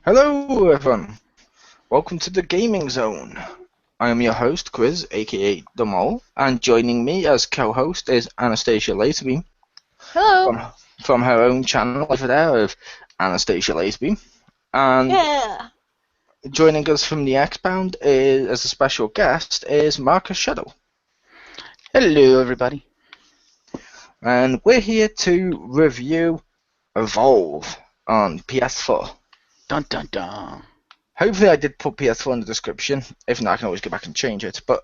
Hello everyone, welcome to the Gaming Zone. I am your host, Chriz, aka The Mole, and joining me as co-host is Anastasia lazerbeam Hello. from her own channel over there of Anastasia lazerbeam. And Yeah. joining us from the X-Bound is, as a special guest is Marcus Shadow. Hello, everybody. And we're here to review Evolve on PS4. Dun dun dun. Hopefully I did put PS4 in the description. If not, I can always go back and change it. But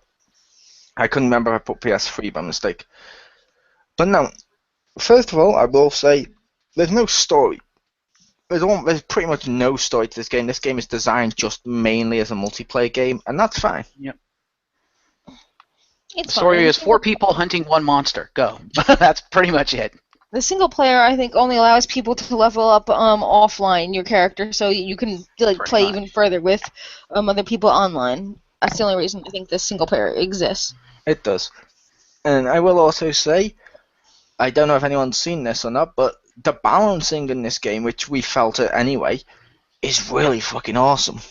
I couldn't remember if I put PS3 by mistake. But no, first of all, I will say there's no story. There's pretty much no story to this game. This game is designed just mainly as a multiplayer game, and that's fine. Yep. It's The story fine. is 4 people hunting 1 monster. Go. That's pretty much it. The single player, I think, only allows people to level up offline your character, so you can Pretty play much. even further with other people online. That's the only reason I think this single player exists. It does. And I will also say, I don't know if anyone's seen this or not, but the balancing in this game, which we felt it anyway, is really fucking awesome.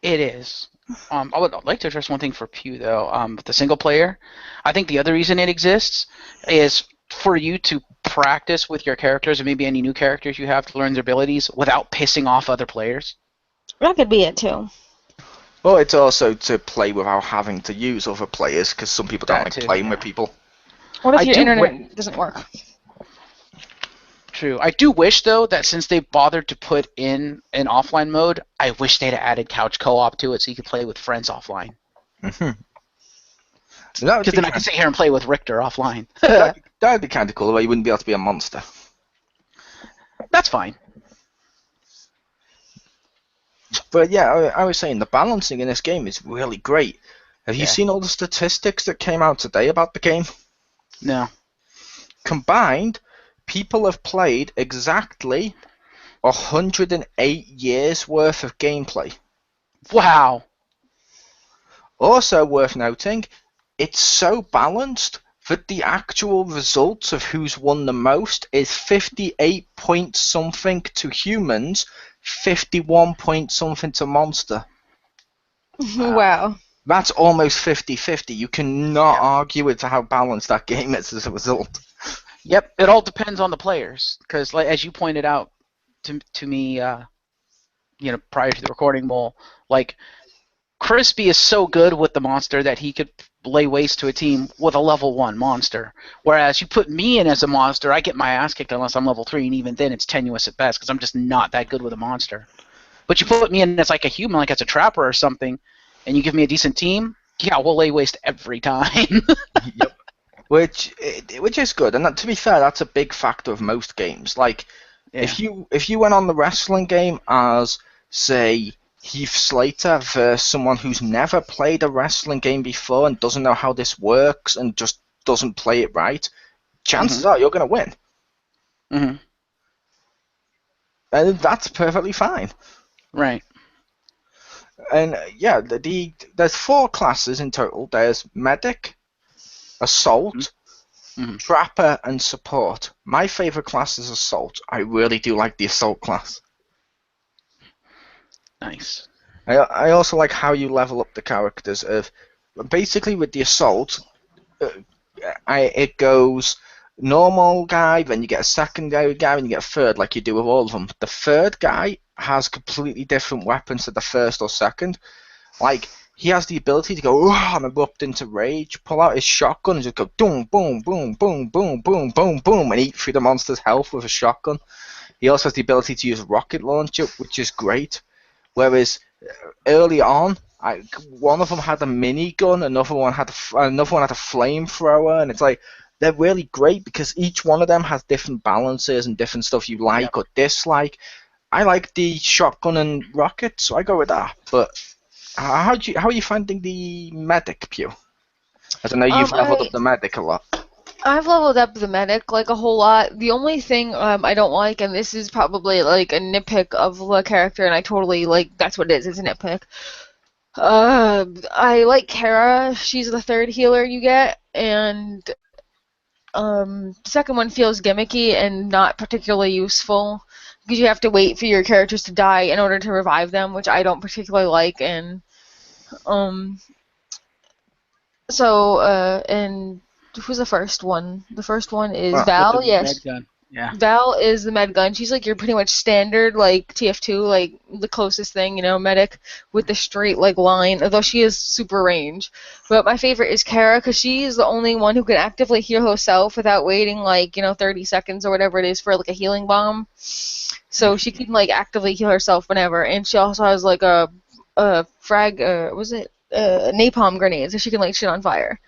It is. I would like to address one thing for Pew, though. With the single player, I think the other reason it exists is for you to practice with your characters and maybe any new characters you have to learn their abilities without pissing off other players. That could be it, too. Well, it's also to play without having to use other players, because some people don't That like too, playing yeah. with people. What if I your do internet doesn't work? True. I do wish, though, that since they bothered to put in an offline mode, I wish they'd have added couch co-op to it so you could play with friends offline. That would Because be then I kind could sit here and play with Richter offline. that'd be kind of cool, the way you wouldn't be able to be a monster. That's fine. But yeah, I was saying the balancing in this game is really great. Have you Yeah. seen all the statistics that came out today about the game? No. Combined, people have played exactly 108 years worth of gameplay. Wow. Also worth noting, it's so balanced that the actual results of who's won the most is 58 point something to humans, 51 point something to monster. Wow. That's almost 50-50. You cannot Yeah. argue with how balanced that game is as a result. Yep. It all depends on the players, because, like, as you pointed out to me, prior to the recording, Mole, like, Crispy is so good with the monster that he could lay waste to a team with a level 1 monster. Whereas you put me in as a monster, I get my ass kicked unless I'm level 3, and even then it's tenuous at best, because I'm just not that good with a monster. But you put me in as like a human, like as a trapper or something, and you give me a decent team, yeah, we'll lay waste every time. Yep. Which is good, and to be fair, that's a big factor of most games. Like, Yeah. if you went on the wrestling game as, say, Heath Slater versus someone who's never played a wrestling game before and doesn't know how this works and just doesn't play it right, chances are you're going to win. Mhm. And that's perfectly fine. Right. And yeah, there's 4 classes in total. There's Medic, Assault, Mhm. Trapper, and Support. My favorite class is Assault. I really do like the Assault class. Nice. I also like how you level up the characters. Basically, with the Assault, it goes normal guy, then you get a secondary guy, and you get a third, like you do with all of them. The third guy has completely different weapons to the first or second. Like, he has the ability to go and erupt into rage, pull out his shotgun, and just go boom, boom, boom, boom, boom, boom, boom, boom, and eat through the monster's health with a shotgun. He also has the ability to use a rocket launcher, which is great. Whereas early on, one of them had a minigun, another one had a flamethrower, and it's like they're really great because each one of them has different balances and different stuff you like or dislike. I like the shotgun and rocket, so I go with that. But how are you finding the medic, Pew? As I know you've leveled up the medic a lot. I've leveled up the medic like a whole lot. The only thing I don't like, and this is probably like a nitpick of the character, and I totally like that's what it is. It's a nitpick. I like Kara. She's the third healer you get, and the second one feels gimmicky and not particularly useful. because you have to wait for your characters to die in order to revive them, which I don't particularly like. And um, and who's the first one? The first one is Well, With Val. the med Yes, gun. Yeah. Val is the med gun. She's like your pretty much standard like TF2, like the closest thing, medic with the straight like line. Although she is super range, but my favorite is Kara because she is the only one who can actively heal herself without waiting like 30 seconds or whatever it is for like a healing bomb. So she can like actively heal herself whenever, and she also has like a frag. Was it napalm grenades that she can like shit on fire.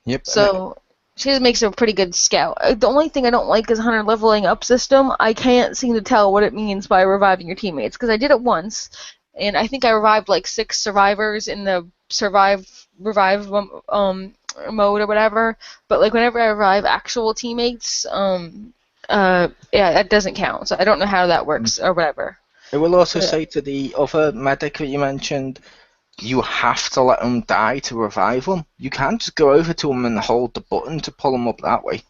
Yep. So she just makes a pretty good scout. The only thing I don't like is her leveling up system. I can't seem to tell what it means by reviving your teammates because I did it once, and I think I revived like 6 survivors in the revive mode or whatever. But like whenever I revive actual teammates, yeah, that doesn't count. So I don't know how that works or whatever. I will also Yeah. say to the other medic that you mentioned, you have to let them die to revive them. You can't just go over to them and hold the button to pull them up that way.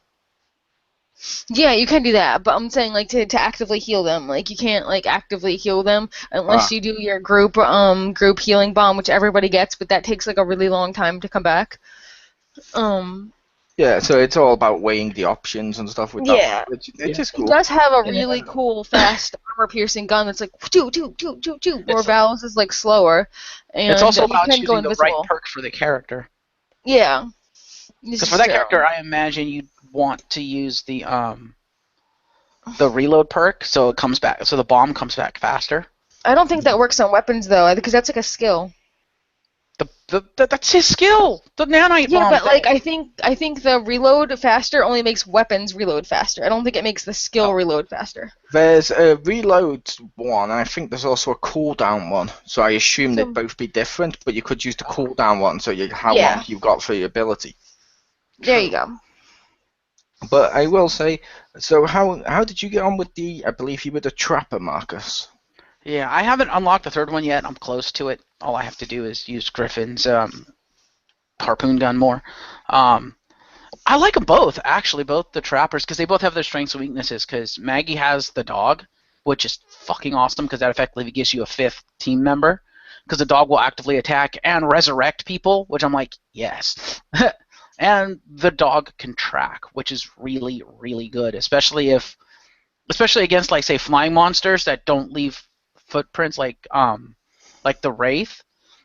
Yeah, you can do that, but I'm saying like to actively heal them. Like you can't like actively heal them unless you do your group healing bomb, which everybody gets, but that takes like a really long time to come back. Yeah, so it's all about weighing the options and stuff with Yeah. that. It's just It cool. does have a really cool, fast, armor-piercing gun that's like choo choo choo choo choo. Where Val's is like slower, and It's also you about can go choosing the right invisible. perk for the character. Yeah. Because for that character, I imagine you'd want to use the reload perk, so it comes back, so the bomb comes back faster. I don't think that works on weapons though, because that's like a skill. That's his skill. The nanite bomb. Yeah, but like I think the reload faster only makes weapons reload faster. I don't think it makes the skill reload faster. There's a reload one, and I think there's also a cooldown one. So I assume they'd both be different, but you could use the cooldown one, so how long you've got for your ability. There you go. But I will say, so how did you get on with I believe you were the trapper, Marcus? Yeah, I haven't unlocked the third one yet. I'm close to it. All I have to do is use Griffin's harpoon gun more. I like them both, actually, both the trappers, because they both have their strengths and weaknesses. Because Maggie has the dog, which is fucking awesome, because that effectively gives you a 5th team member. Because the dog will actively attack and resurrect people, which I'm like, yes. And the dog can track, which is really, really good, especially against, like, say, flying monsters that don't leave footprints, like the Wraith.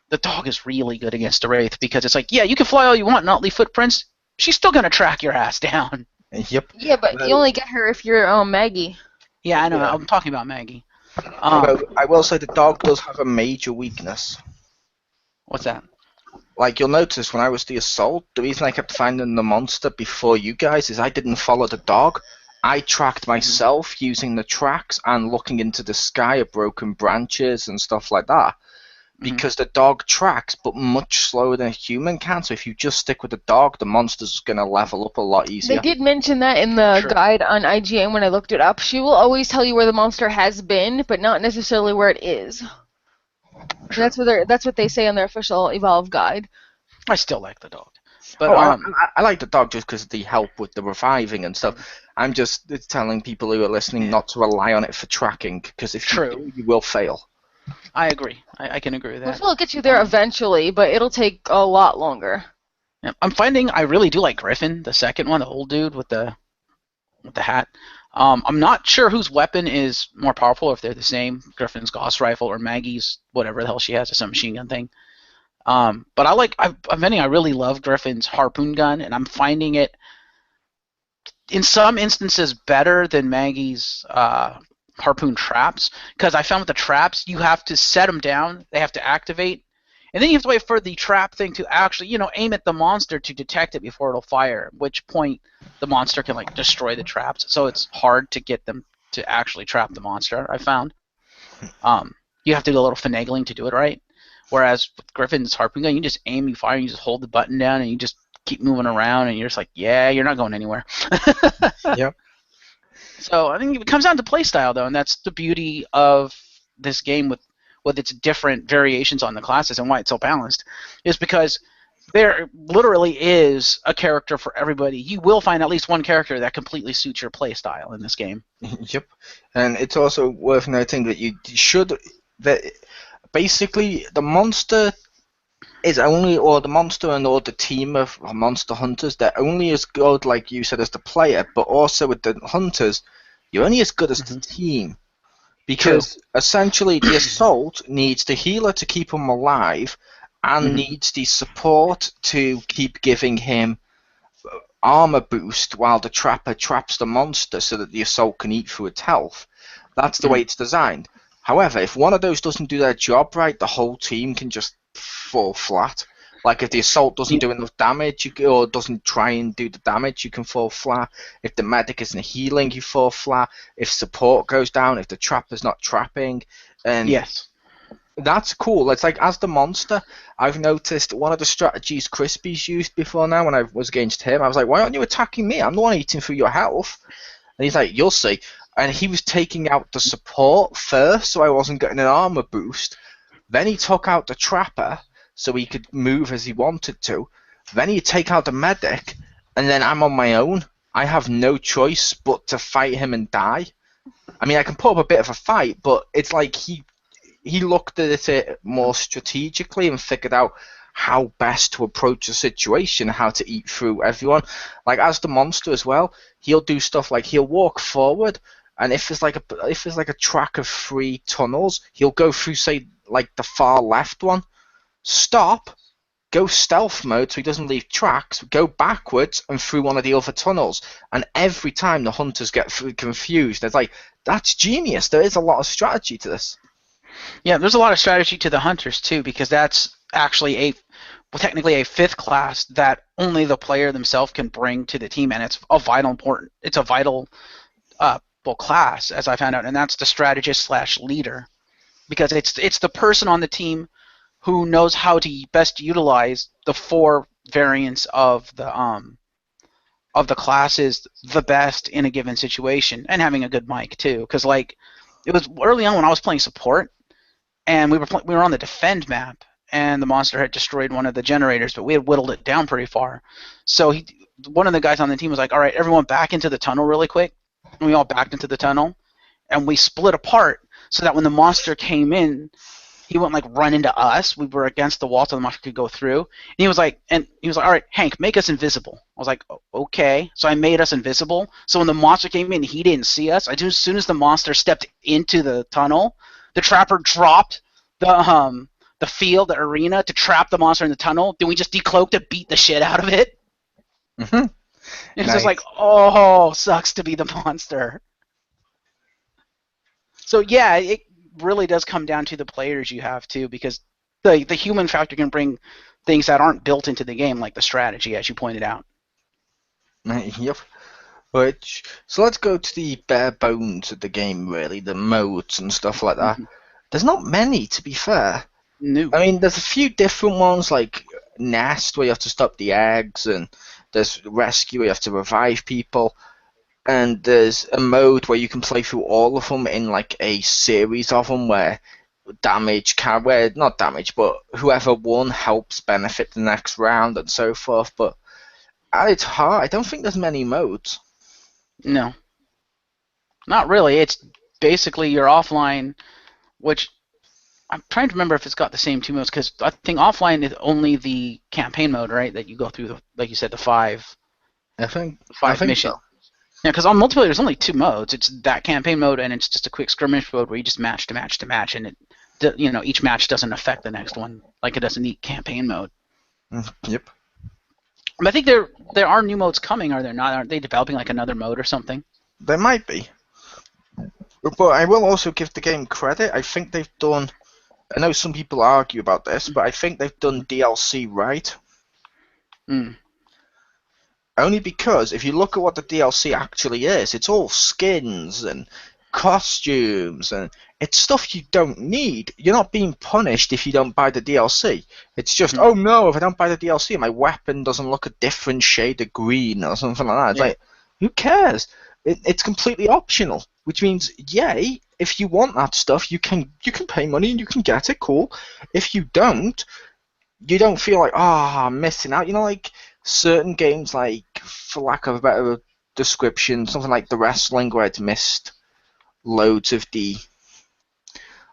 The dog is really good against the Wraith because it's like, yeah, you can fly all you want and not leave footprints. She's still gonna track your ass down. Yep. Yeah, but you only get her if you're Maggie. Yeah, I know. Yeah. I'm talking about Maggie. I will say the dog does have a major weakness. What's that? Like, you'll notice when I was the assault, the reason I kept finding the monster before you guys is I didn't follow the dog. I tracked myself using the tracks and looking into the sky at broken branches and stuff like that. Because the dog tracks, but much slower than a human can. So if you just stick with the dog, the monster's going to level up a lot easier. They did mention that in the guide on IGN when I looked it up. She will always tell you where the monster has been, but not necessarily where it is. That's what they say on their official Evolve guide. I still like the dog. But I like the dog just because of the help with the reviving and stuff. I'm just telling people who are listening not to rely on it for tracking, because if you do, you will fail. I agree. I can agree with that. It'll get you there eventually, but it'll take a lot longer. Yeah, I'm finding I really do like Griffin, the second one, the old dude with the hat. I'm not sure whose weapon is more powerful, if they're the same, Griffin's Gauss rifle or Maggie's whatever the hell she has, a submachine gun thing. But I'm finding I really love Griffin's harpoon gun, and I'm finding it in some instances better than Maggie's harpoon traps, because I found with the traps you have to set them down, they have to activate, and then you have to wait for the trap thing to actually aim at the monster to detect it before it'll fire, at which point the monster can like destroy the traps, so it's hard to get them to actually trap the monster. I found you have to do a little finagling to do it right, whereas with Griffin's harpoon gun, you just aim, you fire, you just hold the button down and you just keep moving around and you're just like, yeah, you're not going anywhere. Yep. So I think it comes down to playstyle, though, and that's the beauty of this game with its different variations on the classes and why it's so balanced, is because there literally is a character for everybody. You will find at least one character that completely suits your play style in this game. Yep, and it's also worth noting that you should that basically the monster is only, or the monster and or the team of monster hunters, they're only as good, like you said, as the player, but also with the hunters, you're only as good as the team. Because essentially the assault needs the healer to keep him alive and needs the support to keep giving him armor boost while the trapper traps the monster so that the assault can eat through its health. That's the way it's designed. However, if one of those doesn't do their job right, the whole team can just fall flat. Like if the assault doesn't do enough damage, or doesn't try and do the damage, you can fall flat. If the medic isn't healing, you fall flat. If support goes down, if the trapper's not trapping, and Yes. that's cool. It's like, as the monster, I've noticed one of the strategies Crispy's used before now when I was against him, I was like, why aren't you attacking me? I'm the one eating through your health. And he's like, you'll see. And he was taking out the support first, so I wasn't getting an armor boost. Then he took out the trapper, so he could move as he wanted to. Then he'd take out the medic, and then I'm on my own. I have no choice but to fight him and die. I mean, I can put up a bit of a fight, but it's like he looked at it more strategically and figured out how best to approach the situation, how to eat through everyone. Like, as the monster as well, he'll do stuff like he'll walk forward, and if there's like a track of 3 tunnels, he'll go through, say, like the far left one, stop, go stealth mode so he doesn't leave tracks, go backwards and through one of the other tunnels. And every time the hunters get confused, it's like, that's genius. There is a lot of strategy to this. Yeah, there's a lot of strategy to the hunters too, because that's actually technically a 5th class that only the player themselves can bring to the team, and it's a vital class, as I found out, and that's the strategist / leader, because it's the person on the team who knows how to best utilize the 4 variants of the classes the best in a given situation, and having a good mic too, because like it was early on when I was playing support, and we were on the defend map, and the monster had destroyed one of the generators, but we had whittled it down pretty far. So one of the guys on the team was like, all right, everyone back into the tunnel really quick. And we all backed into the tunnel, and we split apart so that when the monster came in, he wouldn't like run into us. We were against the wall so the monster could go through. And he was like, all right, Hank, make us invisible. I was like, okay. So I made us invisible. So when the monster came in, he didn't see us. As soon as the monster stepped into the tunnel, the trapper dropped the field, the arena, to trap the monster in the tunnel. Then we just decloaked to beat the shit out of it. Mm-hmm. It's just like, oh, sucks to be the monster. So yeah, it really does come down to the players you have too, because the human factor can bring things that aren't built into the game, like the strategy, as you pointed out. Yep. So let's go to the bare bones of the game, really, the modes and stuff like that. There's not many, to be fair. No. I mean, there's a few different ones, like Nest, where you have to stop the eggs, and there's Rescue, where you have to revive people, and there's a mode where you can play through all of them in like a series of them, where not damage, but whoever won helps benefit the next round and so forth. But at its heart, I don't think there's many modes. No. Not really. It's basically your offline, which I'm trying to remember if it's got the same 2 modes, because I think offline is only the campaign mode, right? That you go through, like you said, the 5 mission. So. Yeah, because on multiplayer there's only 2 modes. It's that campaign mode, and it's just a quick skirmish mode where you just match to match to match, and each match doesn't affect the next one like it does in the campaign mode. Yep. But I think there are new modes coming, are there not? Aren't they developing like another mode or something? There might be. But I will also give the game credit. I think they've done... I know some people argue about this, but I think they've done DLC right. Only because if you look at what the DLC actually is, it's all skins and costumes, and it's stuff you don't need. You're not being punished if you don't buy the DLC. It's just, oh no, if I don't buy the DLC, my weapon doesn't look a different shade of green or something like that. It's like, who cares? It's completely optional, which means, yay, if you want that stuff, you can pay money and you can get it, cool. If you don't, you don't feel like, I'm missing out. You know, like certain games, like for lack of a better description, something like the wrestling where it's missed loads of the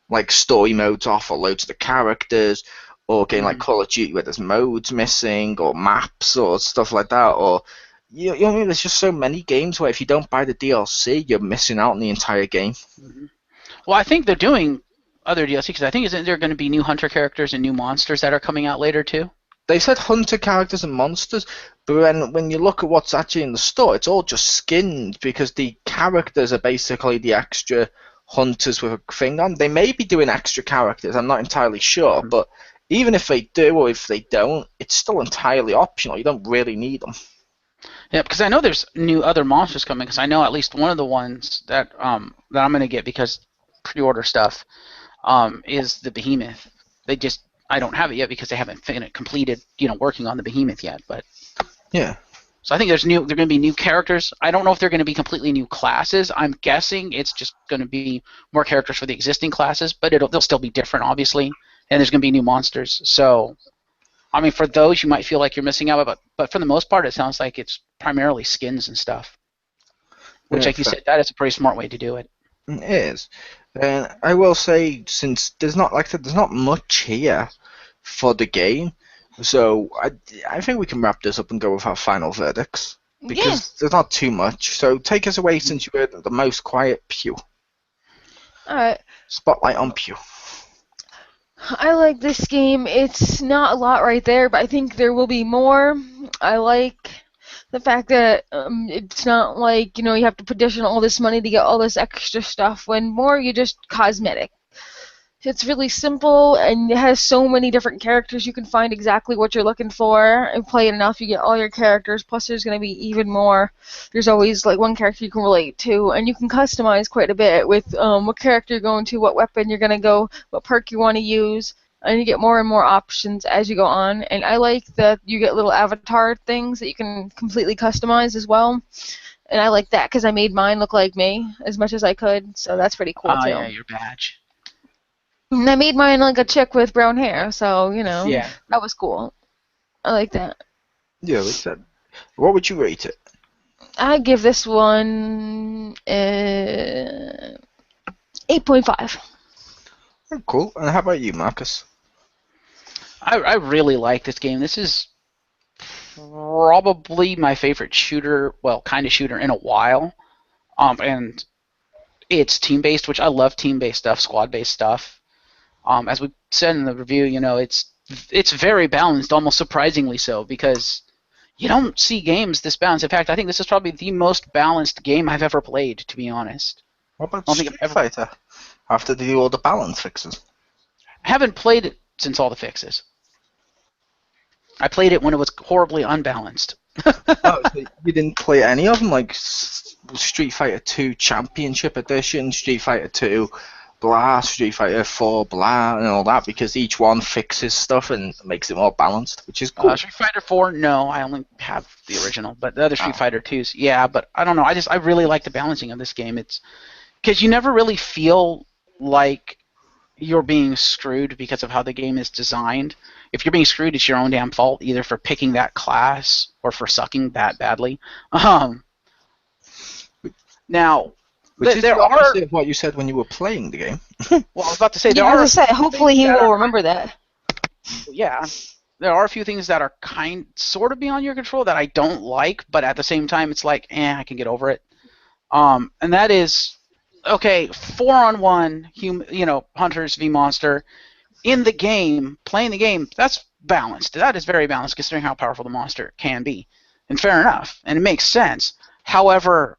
like story modes off or loads of the characters, or a game like Call of Duty where there's modes missing or maps or stuff like that, or you know what I mean? There's just so many games where if you don't buy the DLC, you're missing out on the entire game. Well, I think they're doing other DLC because I think isn't there going to be new hunter characters and new monsters that are coming out later too? They said hunter characters and monsters, but when you look at what's actually in the store, it's all just skinned because the characters are basically the extra hunters with a thing on. They may be doing extra characters, I'm not entirely sure, but even if they do or if they don't, it's still entirely optional. You don't really need them. Yeah, because I know there's new other monsters coming. Because I know at least one of the ones that that I'm going to get because pre-order stuff is the behemoth. I don't have it yet because they haven't completed working on the behemoth yet. But yeah. So I think they're going to be new characters. I don't know if they're going to be completely new classes. I'm guessing it's just going to be more characters for the existing classes, but they'll still be different, obviously. And there's going to be new monsters. So, I mean, for those, you might feel like you're missing out, but for the most part, it sounds like it's primarily skins and stuff. Which, like you said, that is a pretty smart way to do it. It is. And I will say, since there's not much here for the game, so I think we can wrap this up and go with our final verdicts. Because there's not too much. So take us away since you were the most quiet, Pew. Alright. Spotlight on Pew. I like this game. It's not a lot right there, but I think there will be more. I like the fact that it's not like, you have to put in all this money to get all this extra stuff, when more you just cosmetic. It's really simple, and it has so many different characters. You can find exactly what you're looking for, and play it enough, you get all your characters, plus there's going to be even more. There's always like one character you can relate to, and you can customize quite a bit with what character you're going to, what weapon you're going to go, what perk you want to use, and you get more and more options as you go on. And I like that you get little avatar things that you can completely customize as well. And I like that because I made mine look like me as much as I could, so that's pretty cool too. Yeah, your badge. And I made mine like a chick with brown hair, so, Yeah. that was cool. I like that. Yeah, like that. What would you rate it? I give this one 8.5. Oh, cool. And how about you, Marcus? I really like this game. This is probably my favorite shooter, kind of shooter in a while. And it's team-based, which I love team-based stuff, squad-based stuff. As we said in the review, it's very balanced, almost surprisingly so, because you don't see games this balanced. In fact, I think this is probably the most balanced game I've ever played, to be honest. What about Street Fighter? After they do all the balance fixes? I haven't played it since all the fixes. I played it when it was horribly unbalanced. So you didn't play any of them, like Street Fighter 2 Championship Edition, Street Fighter 2 blah, Street Fighter 4 blah, and all that, because each one fixes stuff and makes it more balanced, which is cool. Street Fighter 4, no, I only have the original, but the other Street Fighter 2s, yeah, but I don't know, I really like the balancing of this game. It's because you never really feel like you're being screwed because of how the game is designed. If you're being screwed, it's your own damn fault, either for picking that class or for sucking that badly. Now, which is there the opposite of what you said when you were playing the game. Well, I was about to say, hopefully he will remember that. Yeah, there are a few things that are sort of beyond your control that I don't like, but at the same time, it's like, I can get over it. And that is, okay, 4-on-1, hunters v monster in the game, playing the game. That's balanced. That is very balanced, considering how powerful the monster can be, and fair enough, and it makes sense. However,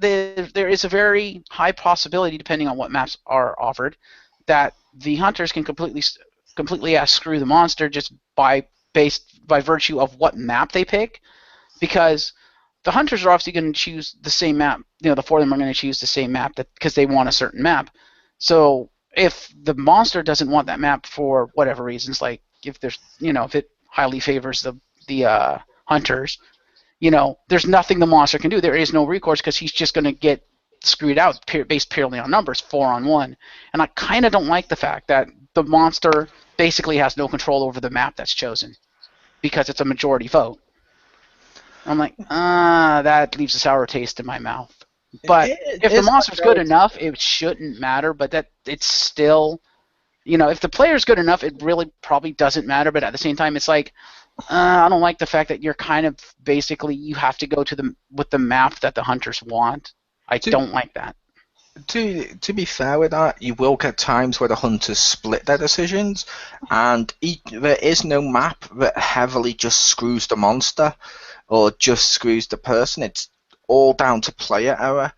there is a very high possibility, depending on what maps are offered, that the hunters can completely screw the monster just by virtue of what map they pick, because the hunters are obviously going to choose the same map. The four of them are going to choose the same map because they want a certain map. So if the monster doesn't want that map for whatever reasons, like if there's if it highly favors the hunters, there's nothing the monster can do. There is no recourse because he's just going to get screwed out based purely on numbers, 4-on-1. And I kind of don't like the fact that the monster basically has no control over the map that's chosen because it's a majority vote. I'm like, that leaves a sour taste in my mouth. But if the monster's good enough, it shouldn't matter. But that it's still, if the player's good enough, it really probably doesn't matter. But at the same time, it's like, I don't like the fact that you're kind of basically you have to go with the map that the hunters want. I don't like that. To be fair with that, you will get times where the hunters split their decisions, and there is no map that heavily just screws the monster or just screws the person. It's all down to player error,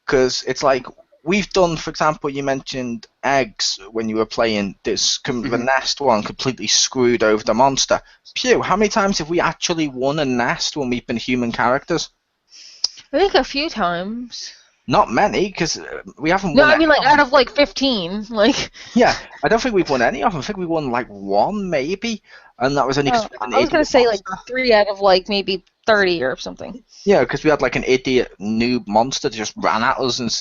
because it's like we've done, for example, you mentioned eggs when you were playing this. The nest one completely screwed over the monster. Pew, how many times have we actually won a nest when we've been human characters? I think a few times. Not many, because we haven't won. No, I mean like out of like 15, like. Yeah, I don't think we've won any of them. I think we won like one maybe, and that was only because I was gonna say like 3 out of like maybe 30 or something. Yeah, because we had like an idiot noob monster that just ran at us, and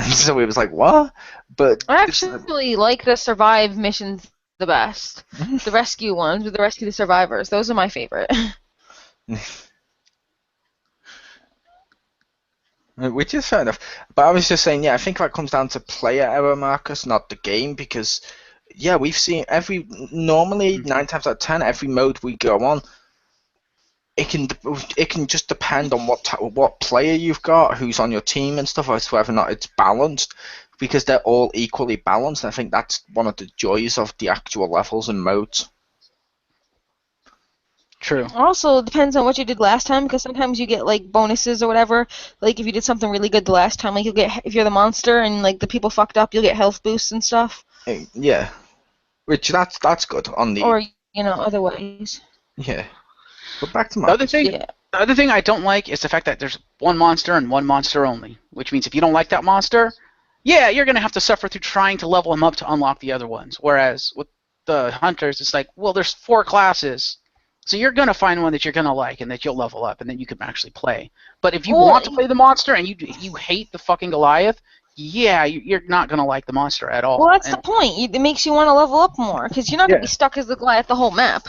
so it was like, what? But I actually like the survive missions the best. The rescue ones, with the rescue the survivors. Those are my favorite. Which is fair enough. But I was just saying, yeah, I think that comes down to player error, Marcus, not the game, because, yeah, we've seen normally 9 times out of 10, every mode we go on, it can just depend on what player you've got, who's on your team and stuff, as to whether or not it's balanced, because they're all equally balanced, and I think that's one of the joys of the actual levels and modes. True. Also, it depends on what you did last time, because sometimes you get like bonuses or whatever. Like if you did something really good the last time, like you'll get, if you're the monster and like the people fucked up, you'll get health boosts and stuff. Yeah, which that's good on the. Or other ways. Yeah. But back to the other thing. Yeah. The other thing I don't like is the fact that there's one monster and one monster only, which means if you don't like that monster, yeah, you're gonna have to suffer through trying to level him up to unlock the other ones. Whereas with the hunters, it's like, well, there's 4 classes. So you're going to find one that you're going to like and that you'll level up and then you can actually play. But if you want to play the monster and you hate the fucking Goliath, yeah, you're not going to like the monster at all. Well, that's the point. It makes you want to level up more because you're not going to be stuck as the Goliath the whole map.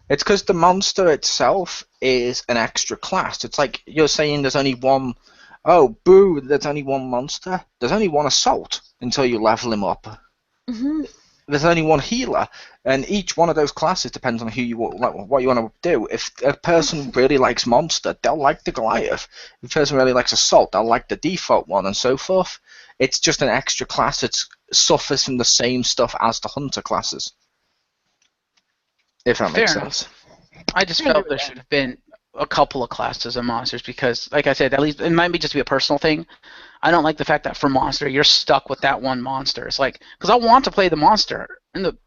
It's because the monster itself is an extra class. It's like you're saying there's only one... Oh, boo, there's only one monster. There's only one assault until you level him up. Mm-hmm. There's only one healer, and each one of those classes depends on what you want to do. If a person really likes monster, they'll like the Goliath. If a person really likes assault, they'll like the default one, and so forth. It's just an extra class that suffers from the same stuff as the hunter classes. If that makes sense. I just felt there should have been a couple of classes of monsters because, like I said, at least it might be just be a personal thing. I don't like the fact that for monster you're stuck with that one monster. It's like because I want to play the monster and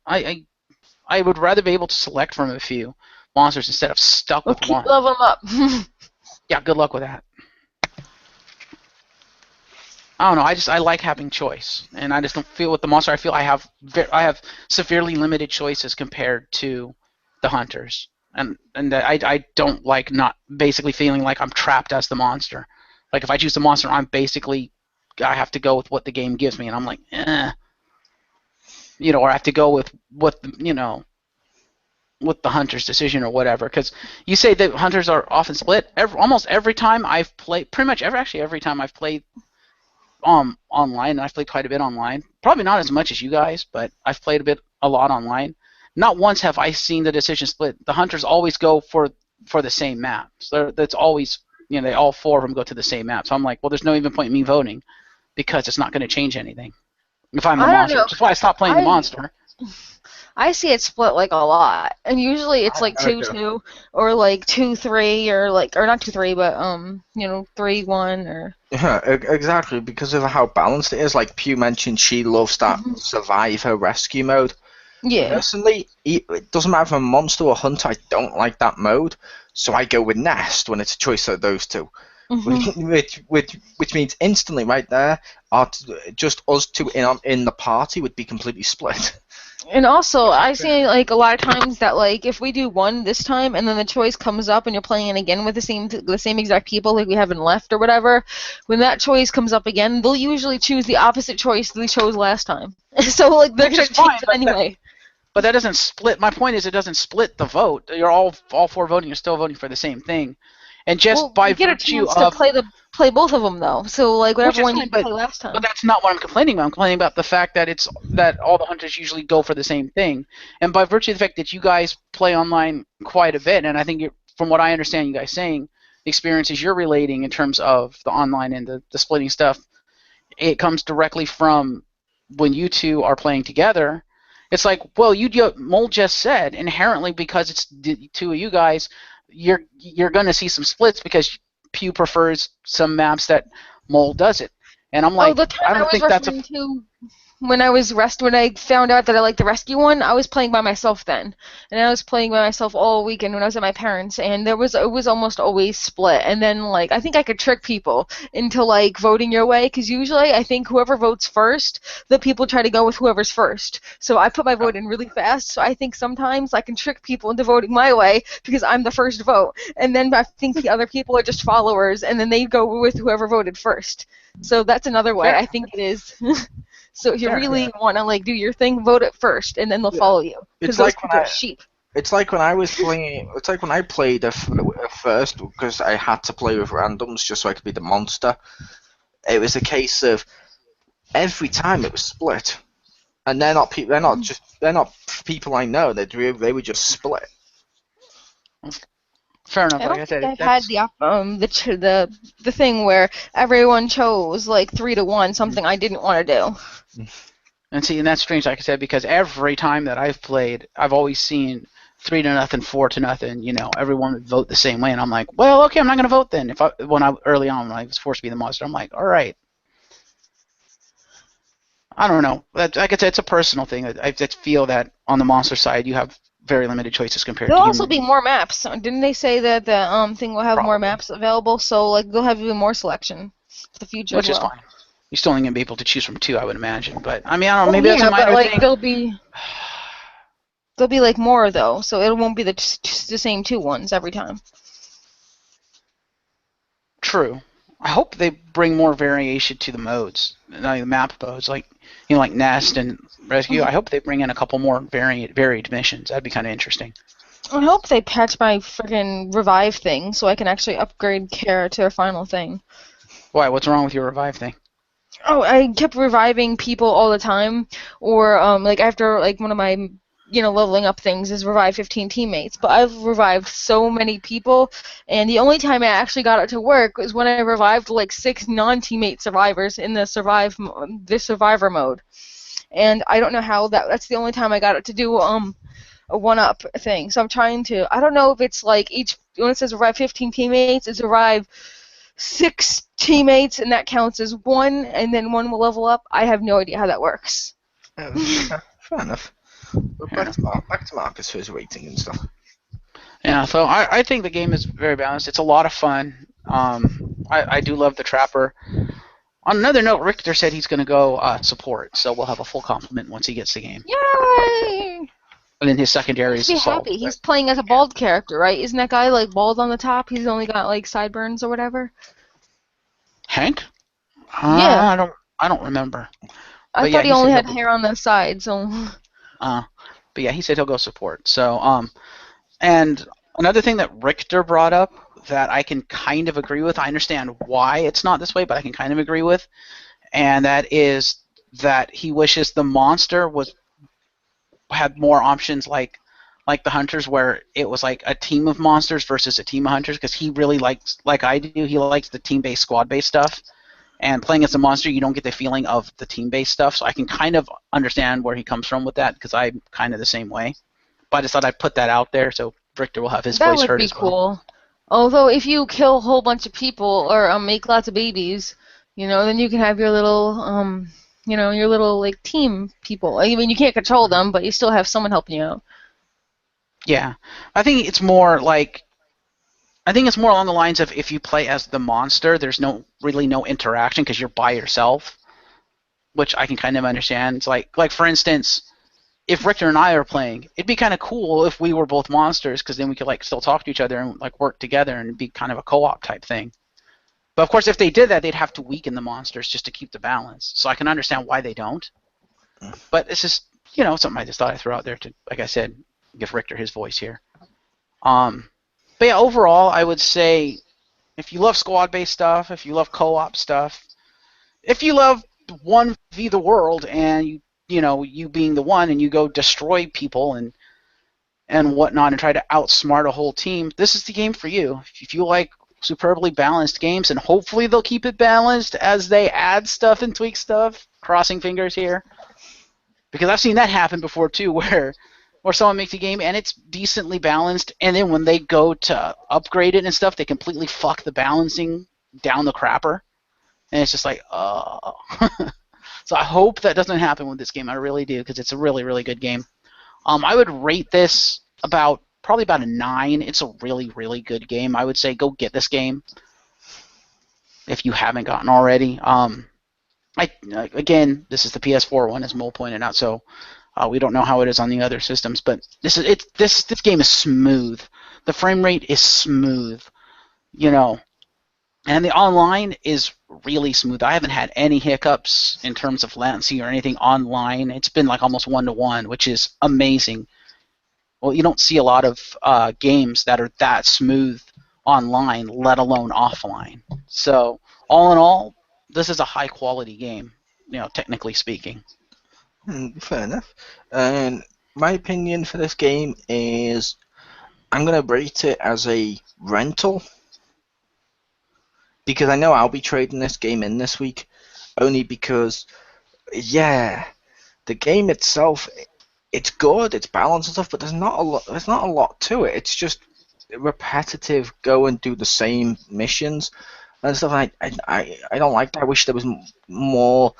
I would rather be able to select from a few monsters instead of stuck with one. Level them up. Yeah, good luck with that. I don't know. I like having choice, and I just don't feel with the monster. I feel I have severely limited choices compared to the hunters, and I don't like not basically feeling like I'm trapped as the monster. Like if I choose the monster, I have to go with what the game gives me, and I'm like, or I have to go with what with the hunter's decision or whatever. Because you say that hunters are often split. Almost every time I've played, every time I've played online, and I've played quite a bit online. Probably not as much as you guys, but I've played a lot online. Not once have I seen the decision split. The hunters always go for the same map. So that's always. They all 4 of them go to the same map. So I'm like, well, there's no even point in me voting because it's not going to change anything. If I'm the monster, that's why I stopped playing the monster. I see it split like a lot, and usually it's like 2-2 or like 2-3 or not 2-3, but 3-1 or. Yeah, exactly because of how balanced it is. Like Pew mentioned, she loves that survivor rescue mode. Yeah. Personally, it doesn't matter if I'm a monster or hunter. I don't like that mode, so I go with Nest when it's a choice of those two. Which means instantly right there, just us two in the party would be completely split. And also, I've seen like a lot of times that like if we do one this time and then the choice comes up and you're playing it again with the same exact people like we haven't left or whatever, when that choice comes up again, they'll usually choose the opposite choice they chose last time. So like they're gonna change it anyway. But that doesn't split. My point is, it doesn't split the vote. You're all four voting. You're still voting for the same thing, and just by you get a virtue chance to of play both of them though. So like which whatever is one fine, you play last but time. that's not what I'm complaining about. I'm complaining about the fact that all the hunters usually go for the same thing, and by virtue of the fact that you guys play online quite a bit, and I think from what I understand, you guys saying the experiences you're relating in terms of the online and the splitting stuff, it comes directly from when you two are playing together. It's like, well, Mole just said inherently because it's the two of you guys, you're going to see some splits because Pew prefers some maps that Mole doesn't, and I'm like, The time I I don't was think that's a referring to when I found out that I liked the rescue one, I was playing by myself then, and I was playing by myself all weekend when I was at my parents', and it was almost always split. And then like I think I could trick people into like voting your way, because usually I think whoever votes first, the people try to go with whoever's first. So I put my vote in really fast. So I think sometimes I can trick people into voting my way because I'm the first vote, and then I think the other people are just followers, and then they go with whoever voted first. So that's another way. Fair. I think it is. So if you Fair. really want to like do your thing, vote it first, and then they'll follow you. Because those people are sheep. It's like when I was playing. It's like when I played at first because I had to play with randoms just so I could be the monster. It was a case of every time it was split, and they're not people I know. They were just split. Fair enough. I Like don't I said, think I've had the thing where everyone chose like 3-1, something I didn't want to do. And see, and that's strange, like I said, because every time that I've played, I've always seen 3-0, 4-0. You know, everyone would vote the same way, and I'm like, well, okay, I'm not going to vote then. Early on when I was forced to be the monster, I'm like, all right. I don't know. Like I said, it's a personal thing. I just feel that on the monster side, you have very limited choices compared There'll to also be more maps. Didn't they say that the thing will have more maps available? So like they'll have even more selection for the future. Which as is well. fine. You're still only going to be able to choose from 2, I would imagine. But I mean, I don't know. Maybe that's a minor thing. There'll be like more though, so it won't be the same 2 ones every time. True. I hope they bring more variation to the modes, like the map modes, like like Nest and Rescue. I hope they bring in a couple more varied missions. That'd be kind of interesting. I hope they patch my freaking revive thing so I can actually upgrade Kara to her final thing. Why? What's wrong with your revive thing? Oh, I kept reviving people all the time, or like after like one of my leveling up things is revive 15 teammates. But I've revived so many people, and the only time I actually got it to work was when I revived like 6 non-teammate survivors in the survivor mode. And I don't know how that's the only time I got it to do a 1-up thing. So I'm trying to. I don't know if it's like when it says revive 15 teammates, it's revive 6 teammates, and that counts as 1, and then 1 will level up. I have no idea how that works. Fair enough. But back to Marcus for his rating and stuff. Yeah, so I think the game is very balanced. It's a lot of fun. I do love the Trapper. On another note, Richter said he's going to go support, so we'll have a full complement once he gets the game. Yay! And then his secondary is Assault. Happy. He's playing as a bald character, right? Isn't that guy like bald on the top? He's only got like sideburns or whatever. Hank? Yeah. I don't remember. I thought he only had hair on the side, so. But yeah, he said he'll go support. So and another thing that Richter brought up that I can kind of agree with. I understand why it's not this way, but I can kind of agree with, and that is that he wishes the monster had more options like the hunters, where it was like a team of monsters versus a team of hunters, because he really likes, like I do, he likes the team-based, squad-based stuff. And playing as a monster, you don't get the feeling of the team-based stuff. So I can kind of understand where he comes from with that, because I'm kind of the same way. But I just thought I'd put that out there so Richter will have his voice heard as well. That would be cool. Although if you kill a whole bunch of people or make lots of babies, then you can have your little your little like team people. I mean, you can't control them, but you still have someone helping you out. Yeah, I think it's more along the lines of if you play as the monster, there's really no interaction because you're by yourself, which I can kind of understand. It's like for instance, if Richter and I are playing, it'd be kind of cool if we were both monsters, because then we could still talk to each other and work together, and it'd be kind of a co-op type thing. But of course, if they did that, they'd have to weaken the monsters just to keep the balance. So I can understand why they don't. But it's just something I just thought I'd throw out there to, like I said, give Richter his voice here. But yeah, overall, I would say if you love squad-based stuff, if you love co-op stuff, if you love 1v the world and you being the one and you go destroy people and whatnot and try to outsmart a whole team, this is the game for you. If you like superbly balanced games, and hopefully they'll keep it balanced as they add stuff and tweak stuff, crossing fingers here, because I've seen that happen before too, where someone makes a game and it's decently balanced, and then when they go to upgrade it and stuff, they completely fuck the balancing down the crapper, and it's just like, oh. So I hope that doesn't happen with this game. I really do, because it's a really, really good game. I would rate this probably about a 9. It's a really, really good game. I would say go get this game if you haven't gotten already. Again, this is the PS4 one, as Mole pointed out, so we don't know how it is on the other systems. But this game is smooth. The frame rate is smooth, and the online is really smooth. I haven't had any hiccups in terms of latency or anything online. It's been like almost 1-to-1, which is amazing. Well, you don't see a lot of games that are that smooth online, let alone offline. So, all in all, this is a high-quality game, technically speaking. Fair enough. And my opinion for this game is I'm going to rate it as a rental, because I know I'll be trading this game in this week, only because, yeah, the game itself, it's good, it's balanced and stuff, but there's not a lot to it. It's just repetitive, go and do the same missions and stuff. I don't like that. I wish there was more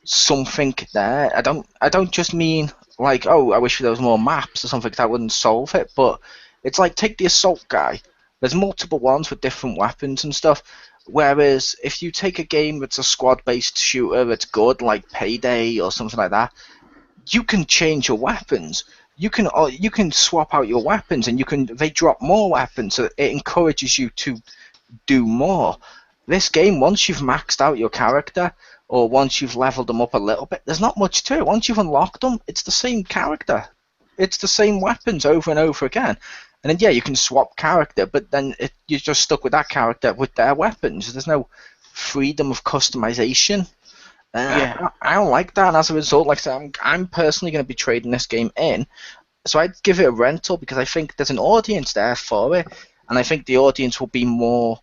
something there. I don't just mean like, oh, I wish there was more maps or something that wouldn't solve it, but it's like, take the assault guy. There's multiple ones with different weapons and stuff. Whereas if you take a game that's a squad-based shooter that's good, like Payday or something like that, you can change your weapons. You can swap out your weapons, and they drop more weapons, so it encourages you to do more. This game, once you've maxed out your character, or once you've leveled them up a little bit, there's not much to it. Once you've unlocked them, it's the same character. It's the same weapons over and over again. And then, yeah, you can swap character, but then you're just stuck with that character with their weapons. There's no freedom of customization. Yeah. I don't like that, and as a result, like I said, I'm personally going to be trading this game in. So I'd give it a rental, because I think there's an audience there for it, and I think the audience will be more,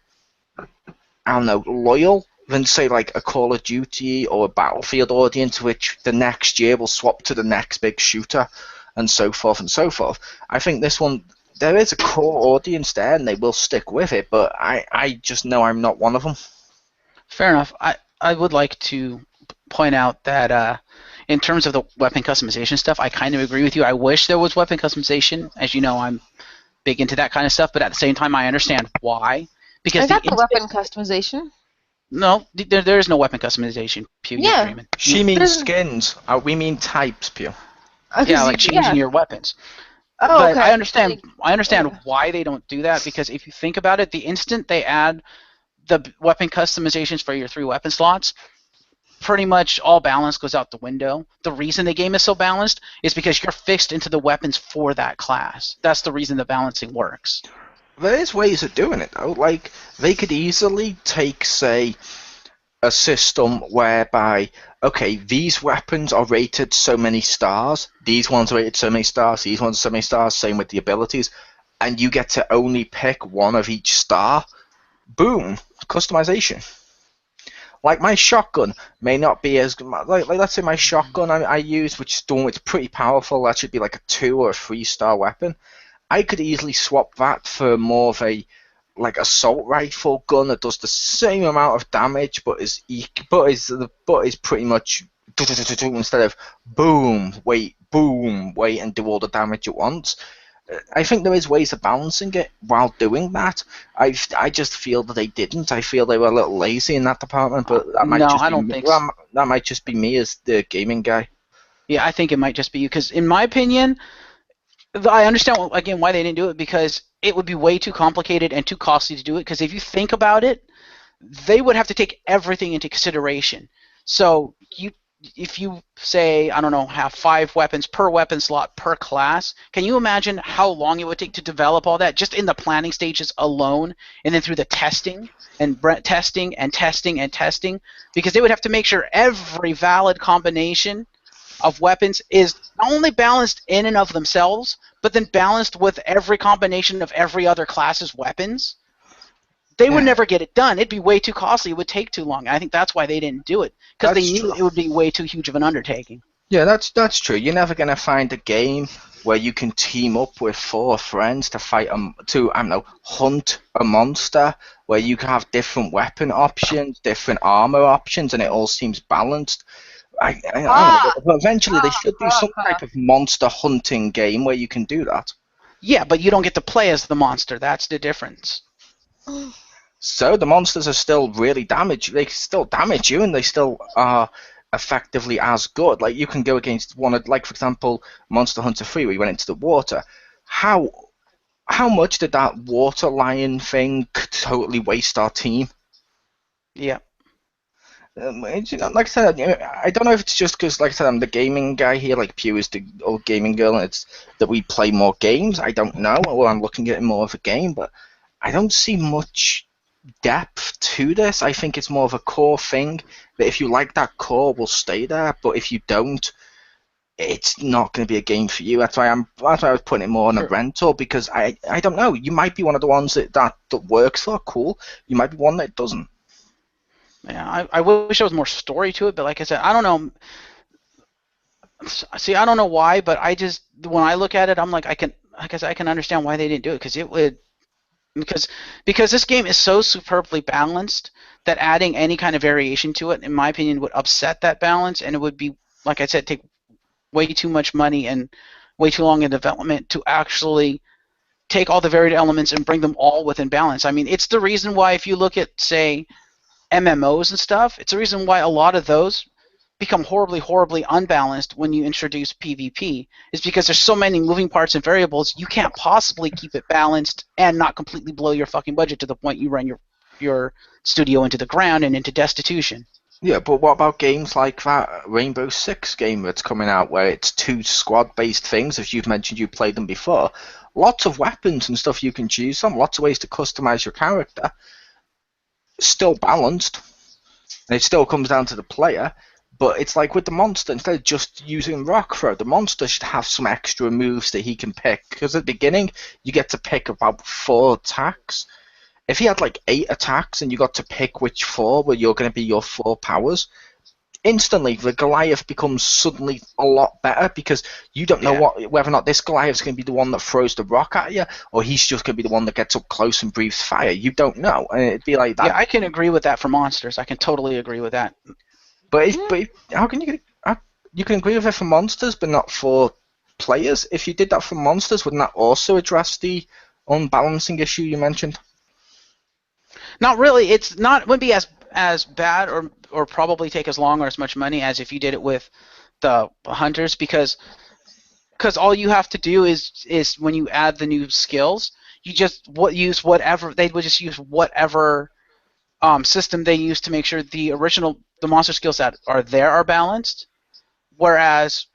I don't know, loyal than, say, like a Call of Duty or a Battlefield audience, which the next year will swap to the next big shooter, and so forth and so forth. I think this one, there is a core audience there, and they will stick with it, but I just know I'm not one of them. Fair enough. I would like to point out that in terms of the weapon customization stuff, I kind of agree with you. I wish there was weapon customization. As you know, I'm big into that kind of stuff, but at the same time, I understand why. Because I got the weapon customization. No, there is no weapon customization, Pew. Yeah. You're dreaming. She means skins. We mean types, Pew. Yeah, like changing your weapons. Oh, but okay. I understand why they don't do that, because if you think about it, the instant they add the weapon customizations for your 3 weapon slots, pretty much all balance goes out the window. The reason the game is so balanced is because you're fixed into the weapons for that class. That's the reason the balancing works. There is ways of doing it, though. Like, they could easily take, say, a system whereby, okay, these weapons are rated so many stars, these ones are rated so many stars, these ones are so many stars, same with the abilities, and you get to only pick one of each star. Boom, customization. Like, my shotgun may not be as like let's say my shotgun I use, which is the one that's pretty powerful, that should be like a 2 or a 3-star weapon. I could easily swap that for more of a like assault rifle gun that does the same amount of damage, but is pretty much instead of boom, wait, and do all the damage at once. I think there is ways of balancing it while doing that. I just feel that they didn't. I feel they were a little lazy in that department, but that might that might just be me as the gaming guy. Yeah, I think it might just be you, because in my opinion, I understand again why they didn't do it, because it would be way too complicated and too costly to do it. Because if you think about it, they would have to take everything into consideration. So if you say, I don't know, have 5 weapons per weapon slot per class, can you imagine how long it would take to develop all that just in the planning stages alone, and then through the testing and testing and testing and testing? Because they would have to make sure every valid combination of weapons is not only balanced in and of themselves, but then balanced with every combination of every other class's weapons. They would Yeah. never get it done. It'd be way too costly. It would take too long. I think that's why they didn't do it, because they That's knew true. it would be way too huge of an undertaking. Yeah, that's true. You're never gonna find a game where you can team up with 4 friends to fight to I don't know, hunt a monster, where you can have different weapon options, different armor options, and it all seems balanced. I don't know, but eventually they should do some type of monster hunting game where you can do that. Yeah, but you don't get to play as the monster. That's the difference. So the monsters are still really damage. They still damage you, and they still are effectively as good. Like you can go against one of, like for example, Monster Hunter 3, where you went into the water. How much did that water lion thing totally waste our team? Yeah. Like I said, I don't know if it's just because, like I said, I'm the gaming guy here. Like Pew is the old gaming girl, and it's that we play more games. I don't know. Well, I'm looking at it more of a game, but I don't see much depth to this. I think it's more of a core thing that if you like that core, will stay there. But if you don't, it's not going to be a game for you. That's why I was putting it more on a rental, because I don't know. You might be one of the ones that works for. Cool. You might be one that doesn't. Yeah, I wish there was more story to it, but like I said, I don't know. See, I don't know why, but I just, when I look at it, I'm like, I guess I can understand why they didn't do it, because it would, because this game is so superbly balanced that adding any kind of variation to it, in my opinion, would upset that balance, and it would be, like I said, take way too much money and way too long in development to actually take all the varied elements and bring them all within balance. I mean, it's the reason why, if you look at, say, MMOs and stuff, it's the reason why a lot of those become horribly, horribly unbalanced when you introduce PvP, is because there's so many moving parts and variables, you can't possibly keep it balanced and not completely blow your fucking budget to the point you run your studio into the ground and into destitution. Yeah, but what about games like that Rainbow Six game that's coming out, where it's 2 squad-based things, as you've mentioned you played them before? Lots of weapons and stuff you can choose from, lots of ways to customize your character. Still balanced. And it still comes down to the player, but it's like with the monster, instead of just using rock throw, the monster should have some extra moves that he can pick, because at the beginning you get to pick about 4 attacks. If he had like 8 attacks and you got to pick which 4 were you're going to be your 4 powers, instantly the Goliath becomes suddenly a lot better, because you don't know whether or not this Goliath's going to be the one that throws the rock at you, or he's just going to be the one that gets up close and breathes fire. You don't know, and it'd be like that. Yeah, I can agree with that for monsters. I can totally agree with that. But how can you can agree with it for monsters, but not for players? If you did that for monsters, wouldn't that also address the unbalancing issue you mentioned? Not really. It wouldn't be as bad or probably take as long or as much money as if you did it with the hunters, because all you have to do is when you add the new skills, you just use whatever they would just use whatever system they use to make sure the monster skills that are there are balanced. Whereas,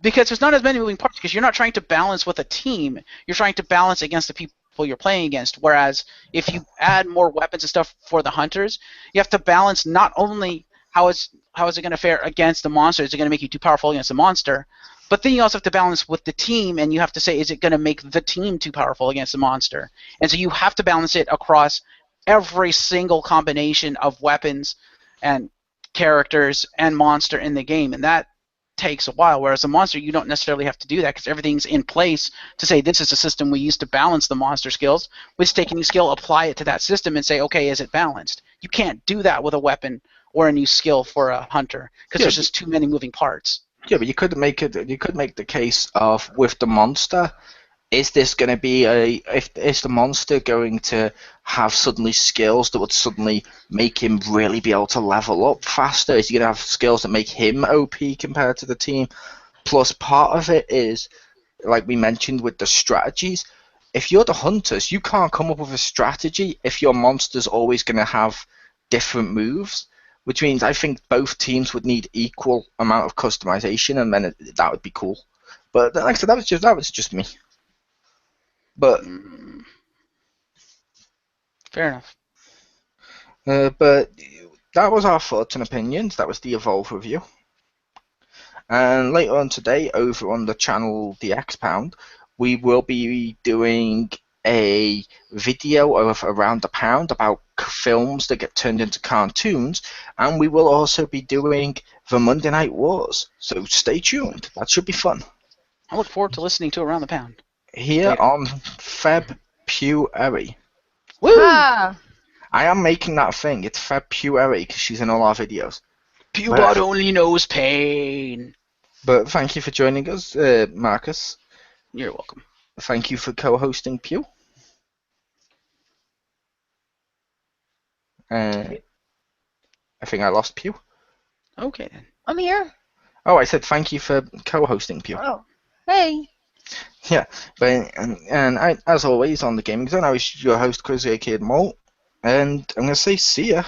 because there's not as many moving parts, because you're not trying to balance with a team, you're trying to balance against the people you're playing against. Whereas if you add more weapons and stuff for the hunters, you have to balance not only how is it going to fare against the monster, is it going to make you too powerful against the monster, but then you also have to balance with the team, and you have to say, is it going to make the team too powerful against the monster? And so you have to balance it across every single combination of weapons and characters and monster in the game, and that takes a while. Whereas a monster, you don't necessarily have to do that, because everything's in place to say, this is a system we use to balance the monster skills. We just take a new skill, apply it to that system, and say, okay, is it balanced? You can't do that with a weapon or a new skill for a hunter, because there's just too many moving parts. Yeah, but you could make the case of, with the monster, is this going to be is the monster going to have suddenly skills that would suddenly make him really be able to level up faster? Is he going to have skills that make him OP compared to the team? Plus, part of it is, like we mentioned with the strategies, if you're the hunters, you can't come up with a strategy if your monster's always going to have different moves. which means I think both teams would need equal amount of customization, and then that would be cool. But like I said, that was just me. But Fair enough. but that was our thoughts and opinions. That was the Evolve review. And later on today, over on the channel The X Pound, we will be doing a video of Around the Pound about films that get turned into cartoons, and we will also be doing the Monday Night Wars. So stay tuned. That should be fun. I look forward to listening to Around the Pound. Here Later. on February. Woo! Ah, I am making that thing. It's February because she's in all our videos. Pewbot only knows pain. But thank you for joining us, Marcus. You're welcome. Thank you for co-hosting Pew. I think I lost Pew. Okay then. I'm here. Oh, I said thank you for co-hosting Pew. Oh, hey. Yeah, but and I, as always on the Gaming Zone, I was your host, Chriz, aka Mole, and I'm gonna say see ya.